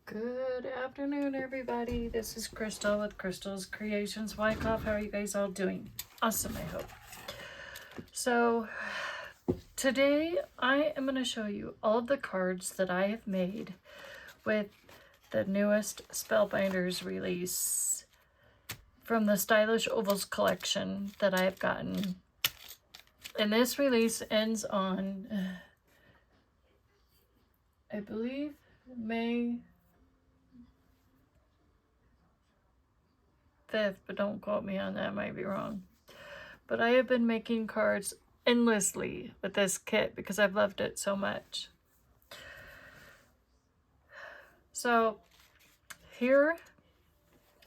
Good afternoon, everybody. This is Crystal with Crystal's Creations Wyckoff. How are you guys all doing? Awesome, I hope. So today I am going to show you all of the cards that I have made with the newest Spellbinders release from the Stylish Ovals collection that I have gotten. And this release ends on, I believe, May 5th, but don't quote me on that, I might be wrong. But I have been making cards endlessly with this kit because I've loved it so much. So here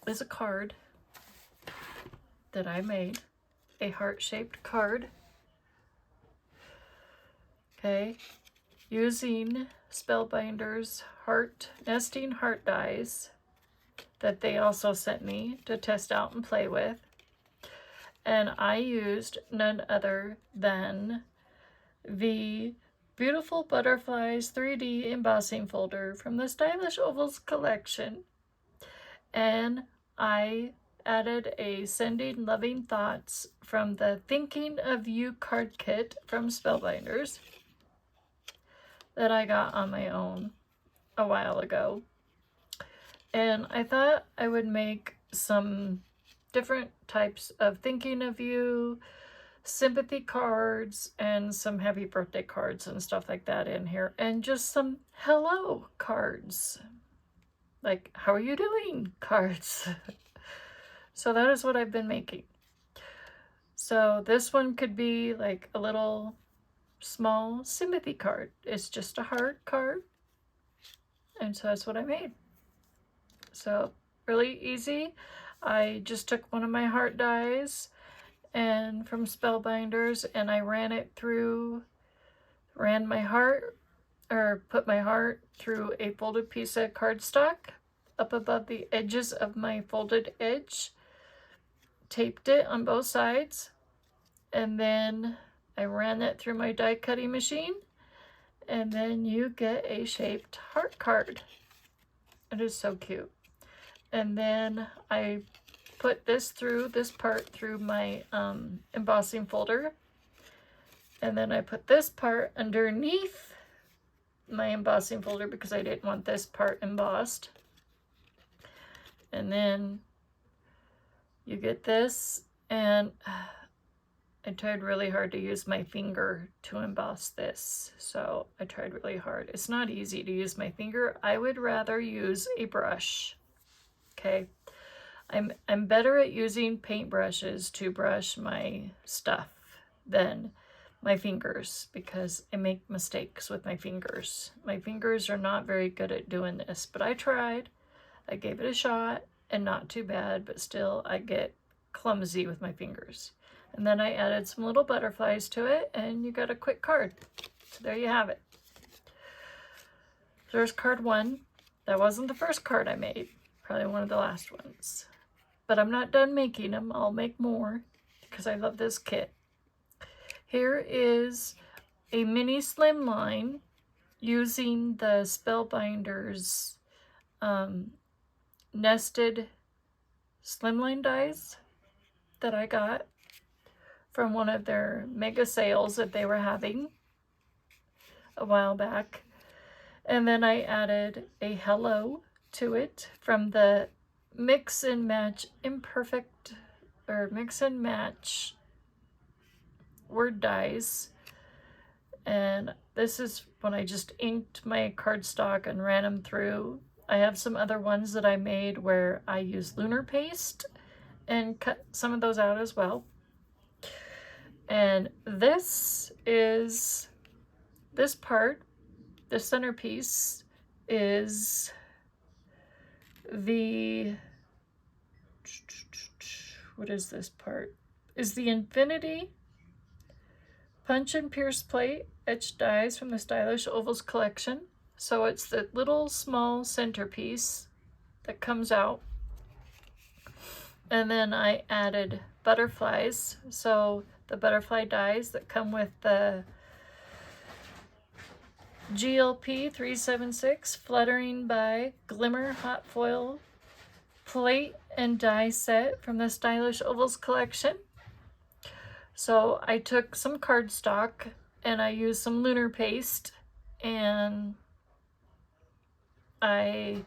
is a card that I made, a heart-shaped card, okay, using Spellbinders nesting heart dies that they also sent me to test out and play with. And I used none other than the Beautiful Butterflies 3D embossing folder from the Stylish Ovals collection. And I added a Sending Loving Thoughts from the Thinking of You card kit from Spellbinders that I got on my own a while ago. And I thought I would make some different types of Thinking of You, sympathy cards, and some happy birthday cards and stuff like that in here. And just some hello cards. Like, how are you doing cards. So that is what I've been making. So this one could be like a little small sympathy card. It's just a heart card. And so that's what I made. So really easy. I just took one of my heart dies and from Spellbinders and I put my heart through a folded piece of cardstock up above the edges of my folded edge, taped it on both sides, and then I ran that through my die cutting machine, and then you get a shaped heart card. It is so cute. And then I put this part through my embossing folder. And then I put this part underneath my embossing folder because I didn't want this part embossed. And then you get this, and I tried really hard to use my finger to emboss this. So I tried really hard. It's not easy to use my finger. I would rather use a brush. Okay, I'm better at using paintbrushes to brush my stuff than my fingers because I make mistakes with my fingers. My fingers are not very good at doing this, but I tried. I gave it a shot, and not too bad, but still I get clumsy with my fingers. And then I added some little butterflies to it, and you got a quick card. So there you have it. There's card one. That wasn't the first card I made. Probably one of the last ones. But I'm not done making them. I'll make more because I love this kit. Here is a mini slimline using the Spellbinders nested slimline dies that I got from one of their mega sales that they were having a while back. And then I added a hello to it from the mix and match word dies. And this is when I just inked my cardstock and ran them through. I have some other ones that I made where I used lunar paste and cut some of those out as well. And this part, the centerpiece, is what is this part? Is the Infinity Punch and Pierce Plate etched dies from the Stylish Ovals collection. So it's the little small centerpiece that comes out. And then I added butterflies. So the butterfly dies that come with the GLP-376 Fluttering by Glimmer Hot Foil Plate and Die Set from the Stylish Ovals collection. So I took some cardstock and I used some lunar paste, and so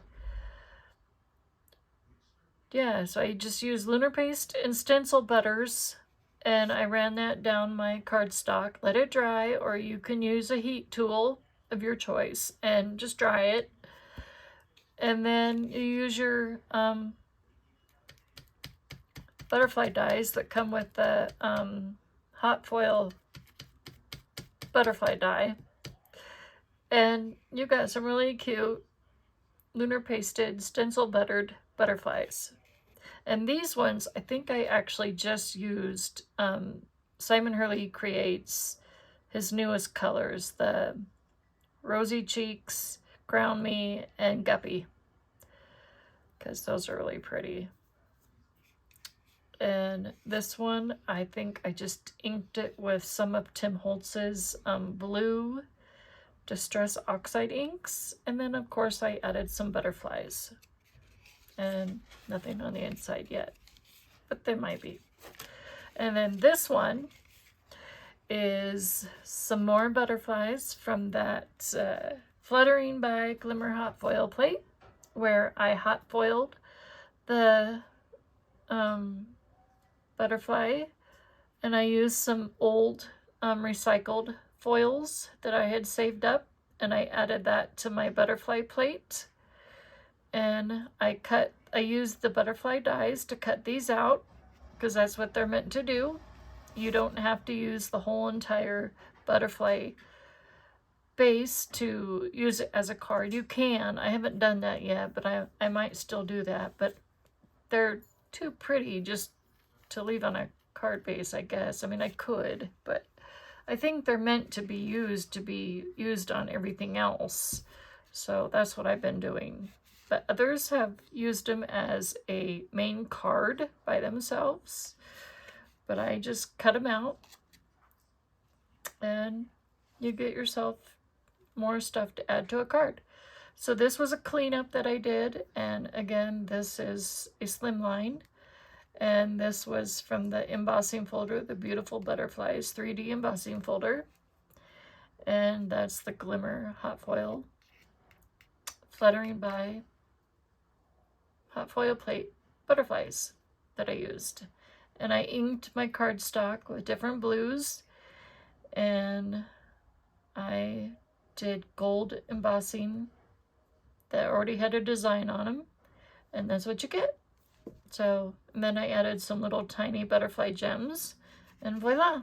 I just used lunar paste and stencil butters, and I ran that down my cardstock, let it dry, or you can use a heat tool of your choice and just dry it. And then you use your butterfly dies that come with the hot foil butterfly die, and you got some really cute lunar pasted stencil buttered butterflies. And these ones, I think I actually just used Simon Hurley creates his newest colors, the Rosy Cheeks, Ground Me, and Guppy, because those are really pretty. And this one, I think I just inked it with some of Tim Holtz's blue Distress Oxide inks. And then, of course, I added some butterflies. And nothing on the inside yet, but there might be. And then this one is some more butterflies from that Fluttering by Glimmer Hot Foil plate, where I hot foiled the butterfly, and I used some old recycled foils that I had saved up, and I added that to my butterfly plate. And I used the butterfly dies to cut these out, because that's what they're meant to do. You don't have to use the whole entire butterfly base to use it as a card. You can. I haven't done that yet, but I might still do that. But they're too pretty just to leave on a card base, I guess. I mean, I could, but I think they're meant to be used on everything else. So that's what I've been doing. But others have used them as a main card by themselves. But I just cut them out, and you get yourself more stuff to add to a card. So this was a cleanup that I did, and again, this is a slimline, and this was from the embossing folder, the Beautiful Butterflies 3D embossing folder, and that's the Glimmer Hot Foil Fluttering by Hot Foil Plate butterflies that I used. And I inked my cardstock with different blues, and I did gold embossing that already had a design on them, and that's what you get. So, and then I added some little tiny butterfly gems, and voila.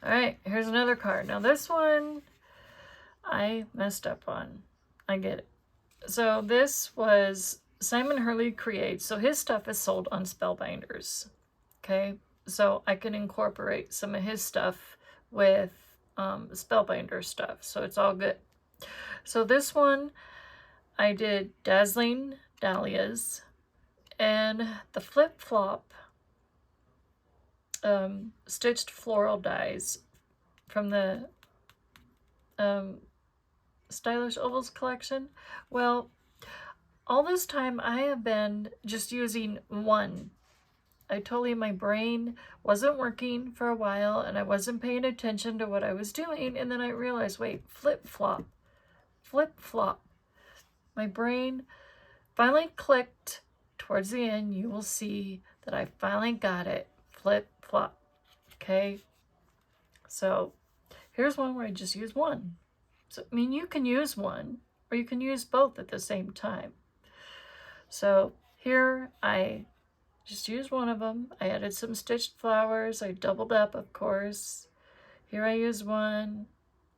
All right, here's another card. Now this one I messed up on. I get it. So this was Simon Hurley Creates. So his stuff is sold on Spellbinders. Okay, so I can incorporate some of his stuff with Spellbinder stuff. So it's all good. So this one, I did Dazzling Dahlias and the Flip Flop stitched floral dies from the Stylish Ovals collection. Well, all this time I have been just using one. I told you my brain wasn't working for a while, and I wasn't paying attention to what I was doing, and then I realized, wait, flip flop. My brain finally clicked. Towards the end, you will see that I finally got it. Flip flop. Okay? So here's one where I just use one. So, I mean, you can use one, or you can use both at the same time. So here I just used one of them. I added some stitched flowers. I doubled up, of course. Here I use one.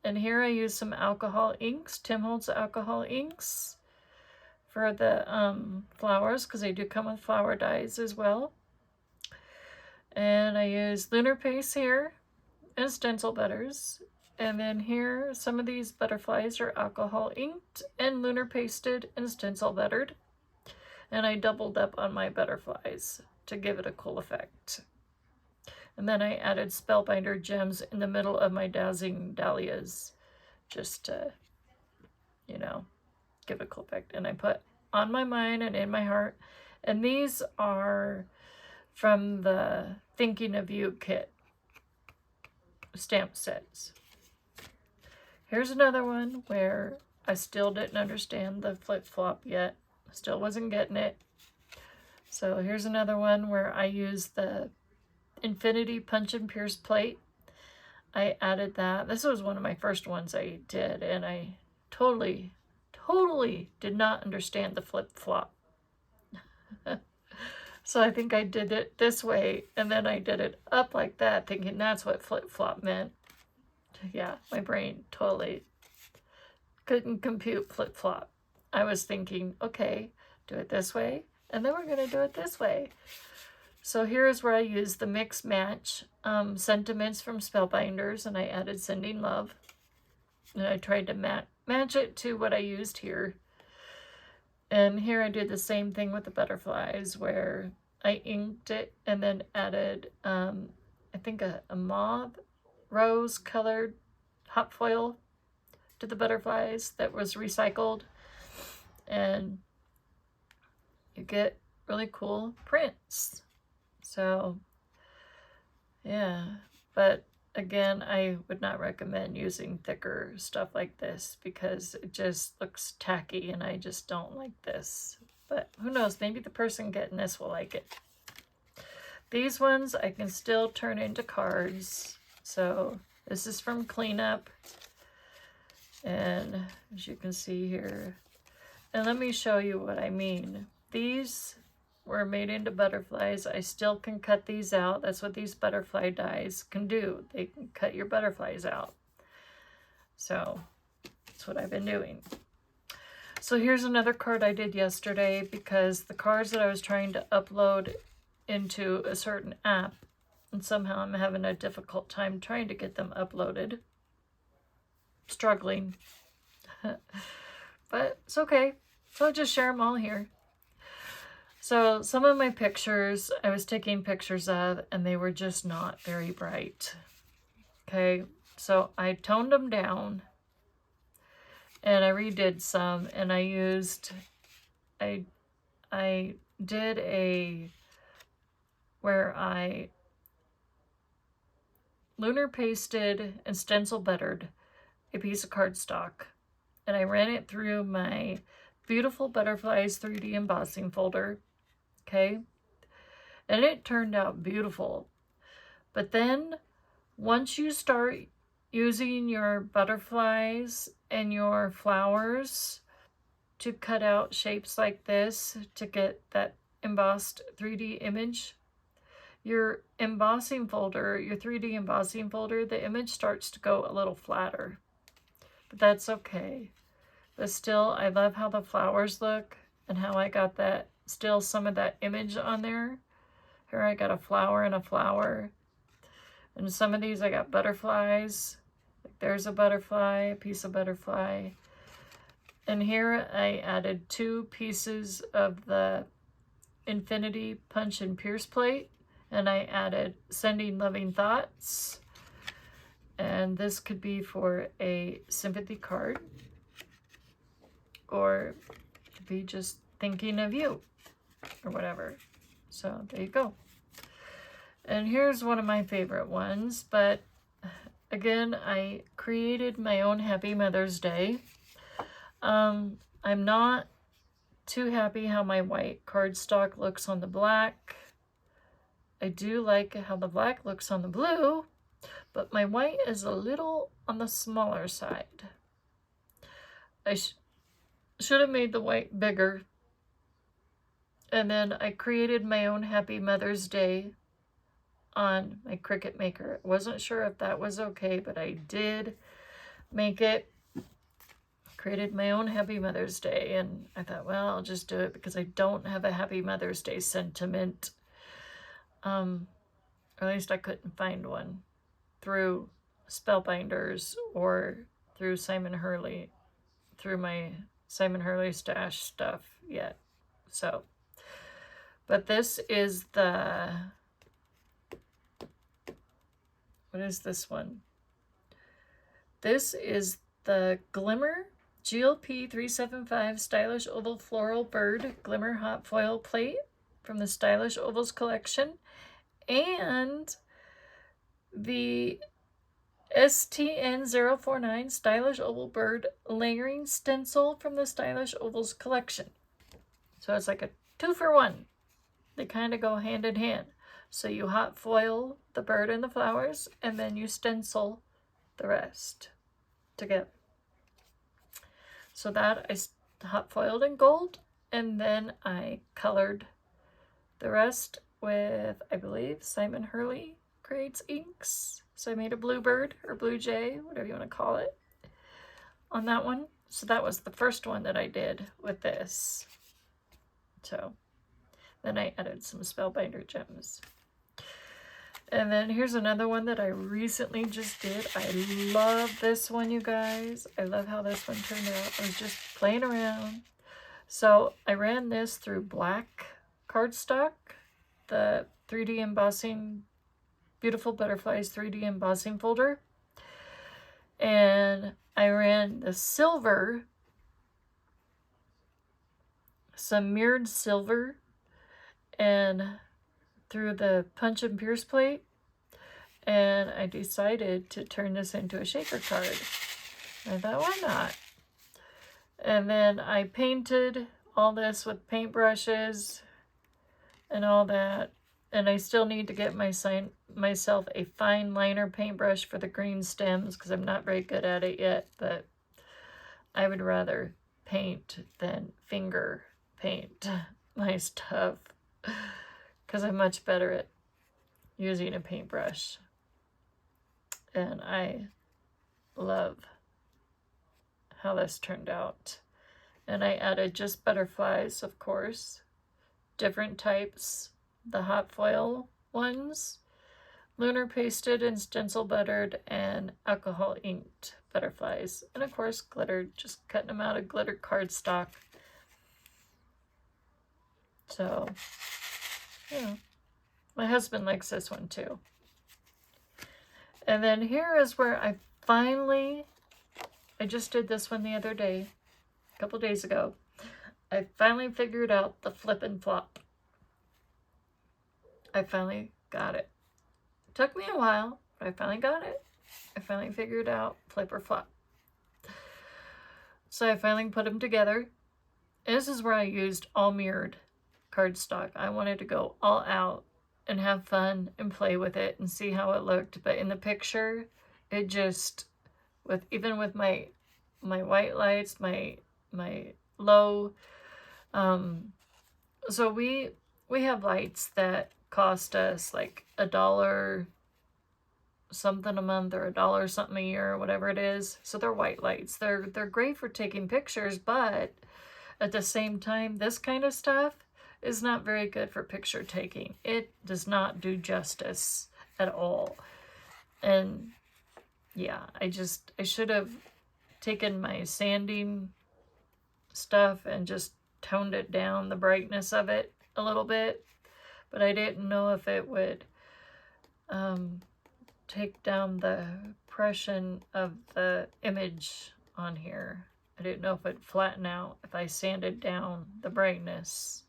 And here I use some alcohol inks, Tim Holtz alcohol inks for the flowers, because they do come with flower dies as well. And I use lunar paste here and stencil butters. And then here, some of these butterflies are alcohol inked and lunar pasted and stencil buttered. And I doubled up on my butterflies to give it a cool effect. And then I added Spellbinder gems in the middle of my Dazzling Dahlias. just to, you know, give a cool effect. And I put on my mind and in my heart. And these are from the Thinking of You kit stamp sets. Here's another one where I still didn't understand the flip-flop yet. Still wasn't getting it. So here's another one where I used the Infinity Punch and Pierce plate. I added that. This was one of my first ones I did, and I totally did not understand the flip-flop. So I think I did it this way, and then I did it up like that, thinking that's what flip-flop meant. Yeah, my brain totally couldn't compute flip-flop. I was thinking, okay, do it this way, and then we're going to do it this way. So here's where I used the mix match sentiments from Spellbinders, and I added Sending Love. And I tried to match it to what I used here. And here I did the same thing with the butterflies, where I inked it and then added, I think, a mauve rose colored hot foil to the butterflies that was recycled. And you get really cool prints. So, yeah. But again, I would not recommend using thicker stuff like this because it just looks tacky and I just don't like this. But who knows, maybe the person getting this will like it. These ones I can still turn into cards. So this is from Cleanup. And as you can see here, and let me show you what I mean. These were made into butterflies. I still can cut these out. That's what these butterfly dies can do. They can cut your butterflies out. So that's what I've been doing. So here's another card I did yesterday because the cards that I was trying to upload into a certain app, and somehow I'm having a difficult time trying to get them uploaded. Struggling. But it's okay. So I'll just share them all here. So some of my pictures I was taking pictures of, and they were just not very bright. Okay, so I toned them down and I redid some, and I used, I did a, where I lunar pasted and stencil bettered a piece of cardstock, and I ran it through my Beautiful Butterflies 3D embossing folder. Okay, and it turned out beautiful. But then once you start using your butterflies and your flowers to cut out shapes like this to get that embossed 3D image, your embossing folder, your 3D embossing folder, the image starts to go a little flatter. But that's okay. But still, I love how the flowers look and how I got that, still some of that image on there. Here I got a flower and a flower. And some of these I got butterflies. Like there's a butterfly, a piece of butterfly. And here I added 2 pieces of the Infinity Punch and Pierce plate. And I added Sending Loving Thoughts. And this could be for a sympathy card. Or it could be just thinking of you. Or whatever. So there you go. And here's one of my favorite ones, but again, I created my own Happy Mother's Day. I'm not too happy how my white cardstock looks on the black. I do like how the black looks on the blue, but my white is a little on the smaller side. I should have made the white bigger. And then I created my own Happy Mother's Day on my Cricut Maker. I wasn't sure if that was okay, but I did make it. Created my own Happy Mother's Day, and I thought, well, I'll just do it because I don't have a Happy Mother's Day sentiment. Or at least I couldn't find one through Spellbinders or through Simon Hurley, through my Simon Hurley stash stuff yet. So, but this is the, what is this one? This is the Glimmer GLP-375 Stylish Oval Floral Bird Glimmer Hot Foil Plate from the Stylish Ovals collection, and the STN-049 Stylish Oval Bird Layering Stencil from the Stylish Ovals collection. So it's like a 2-for-1. They kind of go hand in hand. So you hot foil the bird and the flowers, and then you stencil the rest together. So that I hot foiled in gold, and then I colored the rest with, I believe, Simon Hurley Grades inks. So I made a bluebird or blue jay, whatever you want to call it, on that one. So that was the first one that I did with this. So then I added some Spellbinder gems. And then here's another one that I recently just did. I love this one, you guys. I love how this one turned out. I was just playing around. So I ran this through black cardstock, the 3D embossing, Beautiful Butterflies 3D embossing folder. And I ran the silver, some mirrored silver, and through the punch and pierce plate, and I decided to turn this into a shaker card. I thought, why not? And then I painted all this with paintbrushes and all that, and I still need to get myself a fine liner paintbrush for the green stems because I'm not very good at it yet, but I would rather paint than finger paint my stuff, because I'm much better at using a paintbrush. And I love how this turned out. And I added just butterflies, of course, different types, the hot foil ones, lunar pasted and stencil buttered, and alcohol inked butterflies. And of course glittered, just cutting them out of glitter cardstock. So, yeah, my husband likes this one too. And then here is where I just did this one the other day, a couple days ago. I finally figured out the flip and flop. I finally got it. It took me a while, but I finally got it. I finally figured out flip or flop. So I finally put them together. And this is where I used all mirrored cardstock. I wanted to go all out and have fun and play with it and see how it looked. But in the picture, it just, even with my white lights, my low, so we have lights that cost us like $1 something a month or $1 something a year or whatever it is. So they're white lights. They're great for taking pictures, but at the same time, this kind of stuff is not very good for picture taking. It does not do justice at all. And yeah, I should have taken my sanding stuff and just toned it down, the brightness of it a little bit, but I didn't know if it would take down the impression of the image on here. I didn't know if it'd flatten out if I sanded down the brightness.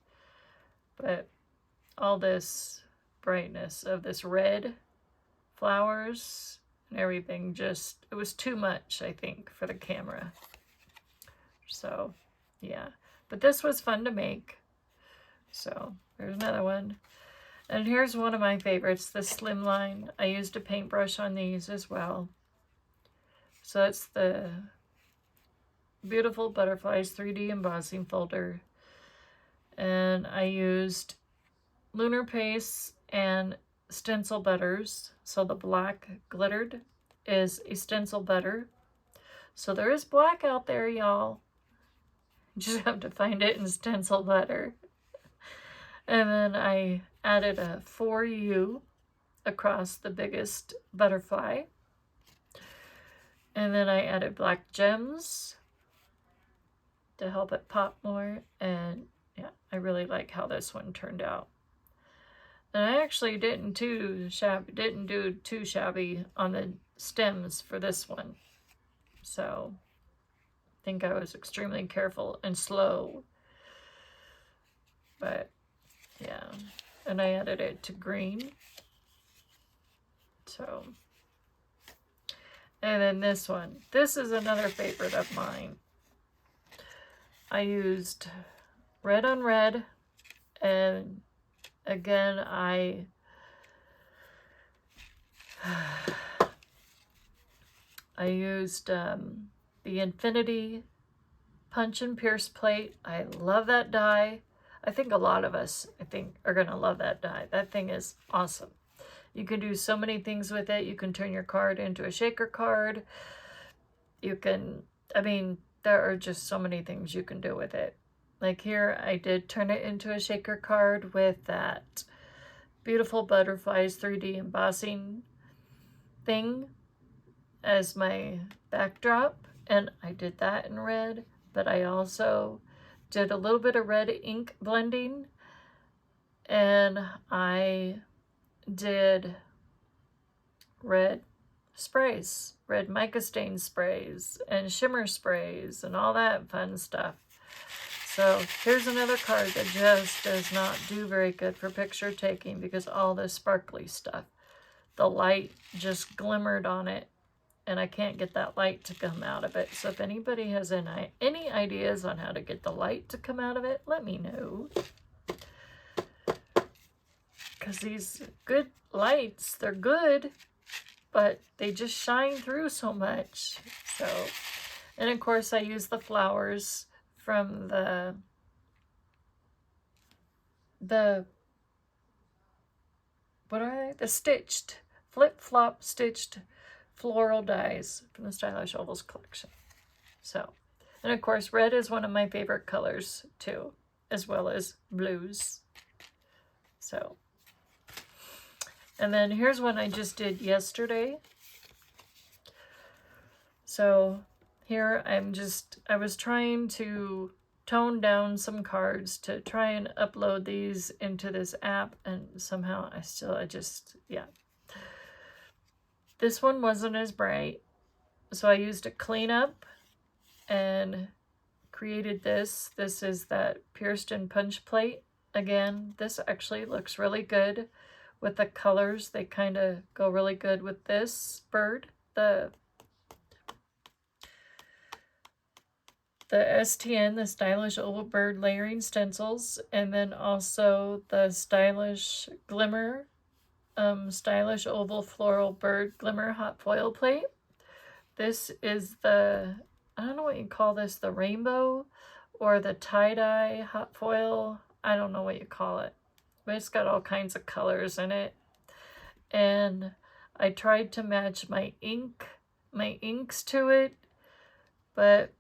But all this brightness of this red flowers and everything, just, it was too much, I think, for the camera. So, yeah. But this was fun to make. So, there's another one. And here's one of my favorites, the Slimline. I used a paintbrush on these as well. So it's the Beautiful Butterflies 3D embossing folder. And I used lunar paste and stencil butters. So the black glittered is a stencil butter. So there is black out there, y'all. You just have to find it in stencil butter. And then I added a 4U across the biggest butterfly. And then I added black gems to help it pop more. And yeah, I really like how this one turned out. And I actually didn't do too shabby on the stems for this one. So I think I was extremely careful and slow. But yeah, and I added it to green. So, and then this one. This is another favorite of mine. I used red on red, and again, I used the Infinity Punch and Pierce plate. I love that die. I think a lot of us, are going to love that die. That thing is awesome. You can do so many things with it. You can turn your card into a shaker card. You can, I mean, there are just so many things you can do with it. Like here, I did turn it into a shaker card with that Beautiful Butterflies 3D embossing thing as my backdrop. And I did that in red, but I also did a little bit of red ink blending, and I did red sprays, red mica stain sprays and shimmer sprays and all that fun stuff. So here's another card that just does not do very good for picture taking because all this sparkly stuff. The light just glimmered on it, and I can't get that light to come out of it. So if anybody has any ideas on how to get the light to come out of it, let me know. Because these good lights, they're good, but they just shine through so much. So, and of course I use the flowers from the what are they? The stitched, flip-flop stitched floral dies from the Stylish Ovals collection. So, and of course red is one of my favorite colors too, as well as blues. So, and then here's one I just did yesterday. So here I was trying to tone down some cards to try and upload these into this app, and somehow yeah. This one wasn't as bright, so I used a cleanup and created this. This is that pierced and punch plate. Again, this actually looks really good with the colors. They kind of go really good with this bird, the STN, the Stylish Oval Bird Layering Stencils, and then also the Stylish Glimmer, Stylish Oval Floral Bird Glimmer Hot Foil Plate. This is the, I don't know what you call this, the rainbow or the tie-dye hot foil. I don't know what you call it, but it's got all kinds of colors in it. And I tried to match my inks to it, but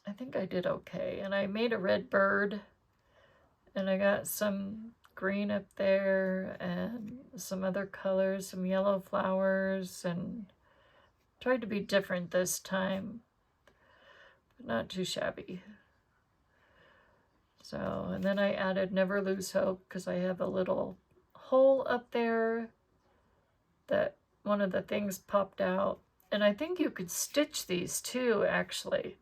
I think I did okay. And I made a red bird, and I got some green up there and some other colors, some yellow flowers, and tried to be different this time, but not too shabby. So, and then I added Never Lose Hope because I have a little hole up there that one of the things popped out. And I think you could stitch these too, actually.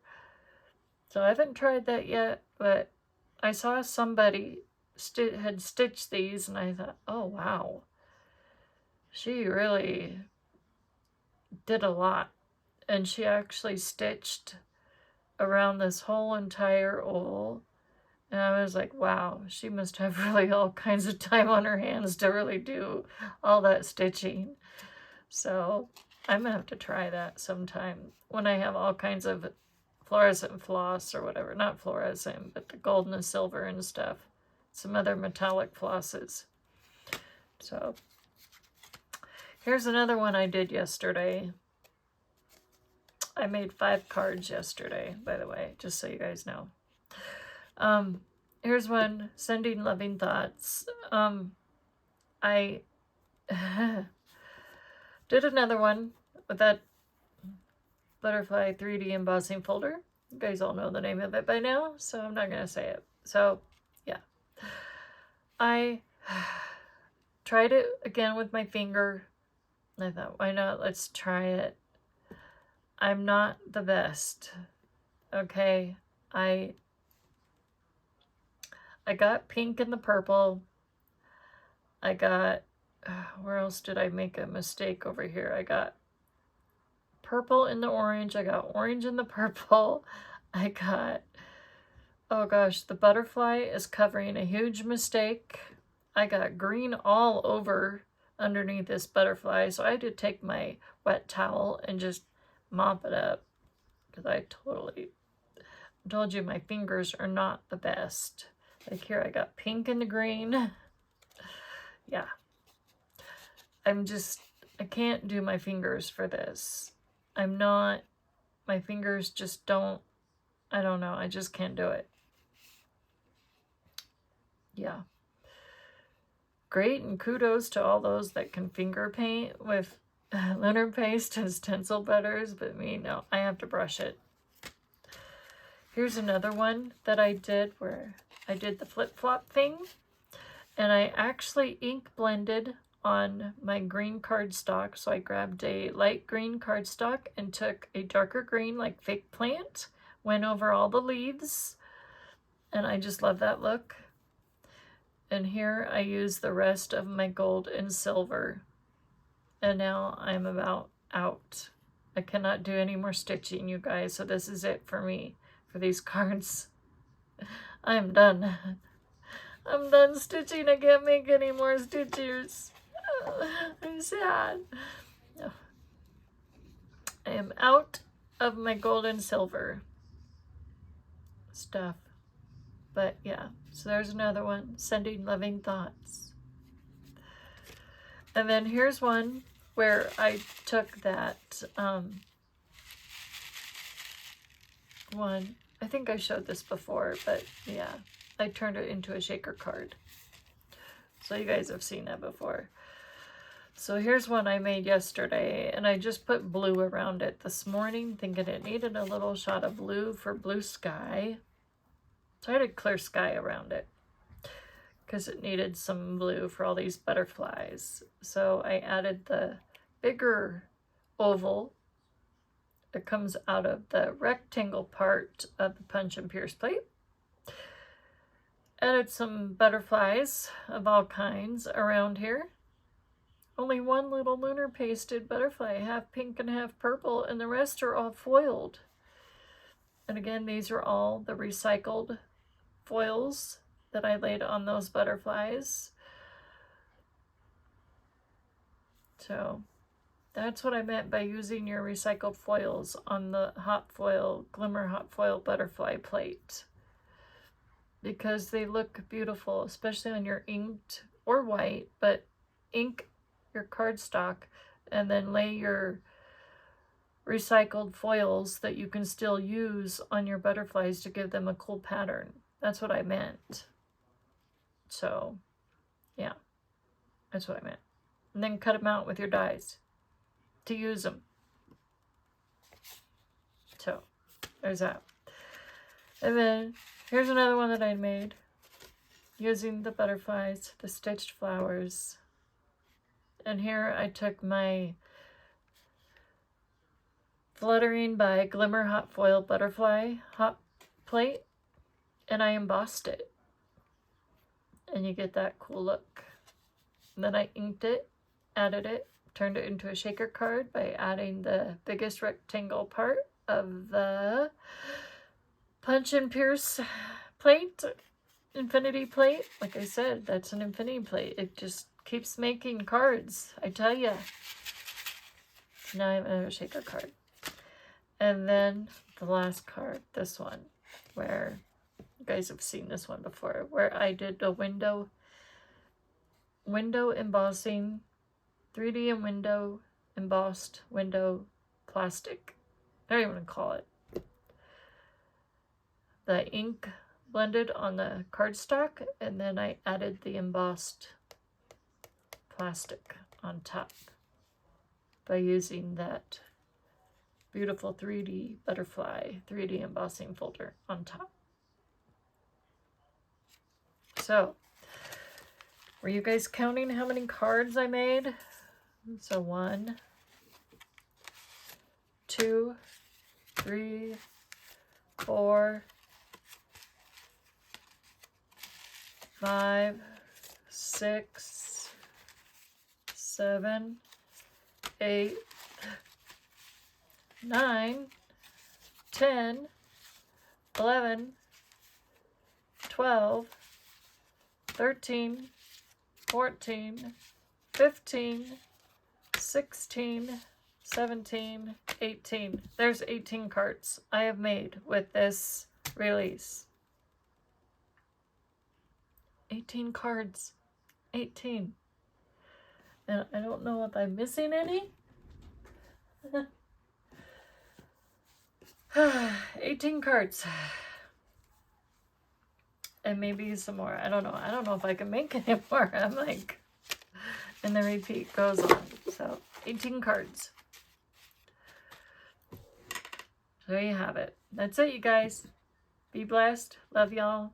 So I haven't tried that yet, but I saw somebody had stitched these, and I thought, oh wow, she really did a lot. And she actually stitched around this whole entire oval. And I was like, wow, she must have really all kinds of time on her hands to really do all that stitching. So I'm gonna have to try that sometime when I have all kinds of fluorescent floss or whatever. Not fluorescent, but the gold and the silver and stuff. Some other metallic flosses. So here's another one I did yesterday. I made 5 cards yesterday, by the way, just so you guys know. Here's one, Sending Loving Thoughts. I did another one with that butterfly 3D embossing folder. You guys all know the name of it by now, so I'm not going to say it. So, yeah. I tried it again with my finger. I thought, why not? Let's try it. I'm not the best. Okay, I got pink and the purple. I got, where else did I make a mistake over here? I got purple in the orange. I got orange in the purple. I got, oh gosh, the butterfly is covering a huge mistake. I got green all over underneath this butterfly, so I had to take my wet towel and just mop it up, because I totally told you my fingers are not the best. Like here I got pink and the green. Yeah. I can't do my fingers for this. My fingers just don't, I don't know, I just can't do it. Yeah. Great, and kudos to all those that can finger paint with lunar paste and stencil butters, but me, no, I have to brush it. Here's another one that I did where I did the flip-flop thing, and I actually ink blended on my green cardstock. So I grabbed a light green cardstock and took a darker green, like fake plant, went over all the leaves, and I just love that look. And here I use the rest of my gold and silver. And now I'm about out. I cannot do any more stitching, you guys, so this is it for me, for these cards. I'm done. I'm done stitching. I can't make any more stitchers. I'm sad. No. I am out of my gold and silver stuff. But yeah, so there's another one, sending loving thoughts. And then here's one where I took that one. I think I showed this before, but yeah, I turned it into a shaker card. So you guys have seen that before. So here's one I made yesterday, and I just put blue around it this morning, thinking it needed a little shot of blue for blue sky. So I had a clear sky around it because it needed some blue for all these butterflies. So I added the bigger oval that comes out of the rectangle part of the Punch and Pierce plate. Added some butterflies of all kinds around here. Only one little lunar pasted butterfly, half pink and half purple, and the rest are all foiled. And again, these are all the recycled foils that I laid on those butterflies. So that's what I meant by using your recycled foils on the hot foil, glimmer hot foil butterfly plate, because they look beautiful, especially on your inked or white, but ink your cardstock and then lay your recycled foils that you can still use on your butterflies to give them a cool pattern. That's what I meant. So yeah, that's what I meant. And then cut them out with your dies to use them. So there's that. And then here's another one that I made using the butterflies, the stitched flowers. And here I took my Fluttering by Glimmer Hot Foil Butterfly hot plate, and I embossed it. And you get that cool look. And then I inked it, added it, turned it into a shaker card by adding the biggest rectangle part of the Punch and Pierce plate, infinity plate. Like I said, that's an infinity plate. It just keeps making cards, I tell ya. So now I have another shaker card. And then the last card, this one, where you guys have seen this one before, where I did a window embossing, 3D and window embossed window plastic. I don't even want to call it. The ink blended on the cardstock, and then I added the embossed plastic on top by using that beautiful 3D butterfly 3D embossing folder on top. So, were you guys counting how many cards I made? So 1, 2, 3, 4, 5, 6, 7, 8, 9, 10, 11, 12, 13, 14, 15, 16, 17, 18. There's 18 cards I have made with this release. 18 cards. 18. And I don't know if I'm missing any. 18 cards. And maybe some more. I don't know. I don't know if I can make any more. I'm like, and the repeat goes on. So 18 cards. So there you have it. That's it, you guys. Be blessed. Love y'all.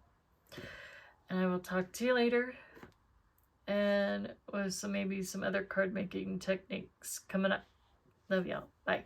And I will talk to you later. And with maybe some other card making techniques coming up. Love y'all. Bye.